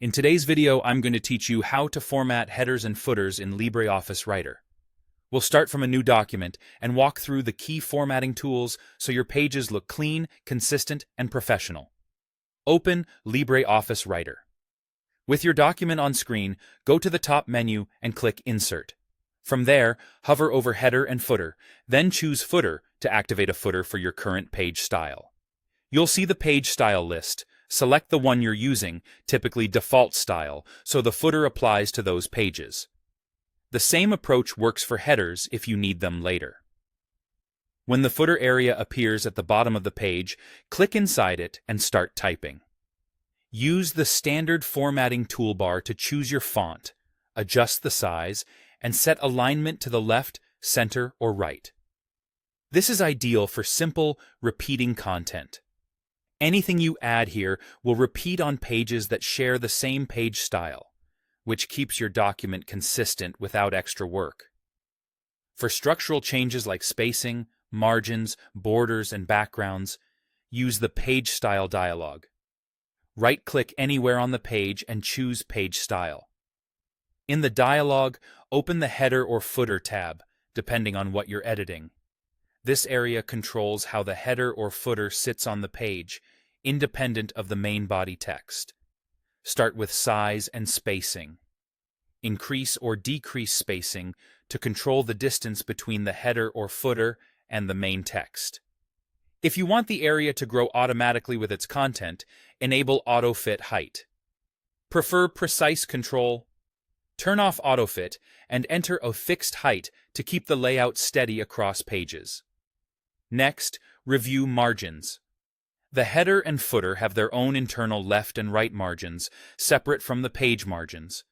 In today's video, I'm going to teach you how to format headers and footers in LibreOffice Writer. We'll start from a new document and walk through the key formatting tools so your pages look clean, consistent, and professional. Open LibreOffice Writer. With your document on screen, go to the top menu and click Insert. From there, hover over Header and Footer, then choose Footer to activate a footer for your current page style. You'll see the page style list. Select the one you're using, typically default style, so the footer applies to those pages. The same approach works for headers if you need them later. When the footer area appears at the bottom of the page, click inside it and start typing. Use the standard formatting toolbar to choose your font, adjust the size, and set alignment to the left, center, or right. This is ideal for simple, repeating content. Anything you add here will repeat on pages that share the same page style, which keeps your document consistent without extra work. For structural changes like spacing, margins, borders, and backgrounds, use the Page Style dialog. Right-click anywhere on the page and choose Page Style. In the dialog, open the Header or Footer tab, depending on what you're editing. This area controls how the header or footer sits on the page, independent of the main body text. Start with size and spacing. Increase or decrease spacing to control the distance between the header or footer and the main text. If you want the area to grow automatically with its content, enable Auto-Fit Height. Prefer precise control? Turn off Auto-Fit and enter a fixed height to keep the layout steady across pages. Next, review margins. The header and footer have their own internal left and right margins, separate from the page margins.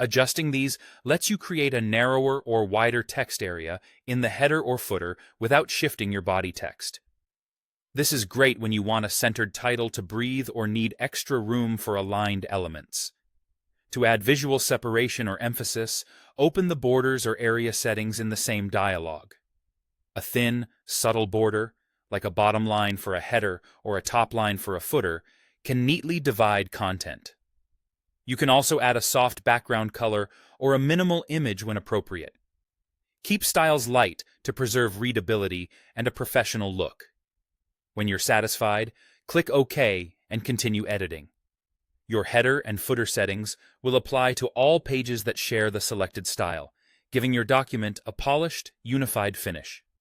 Adjusting these lets you create a narrower or wider text area in the header or footer without shifting your body text. This is great when you want a centered title to breathe or need extra room for aligned elements. To add visual separation or emphasis, open the borders or area settings in the same dialog. A thin, subtle border, like a bottom line for a header or a top line for a footer, can neatly divide content. You can also add a soft background color or a minimal image when appropriate. Keep styles light to preserve readability and a professional look. When you're satisfied, click OK and continue editing. Your header and footer settings will apply to all pages that share the selected style, giving your document a polished, unified finish.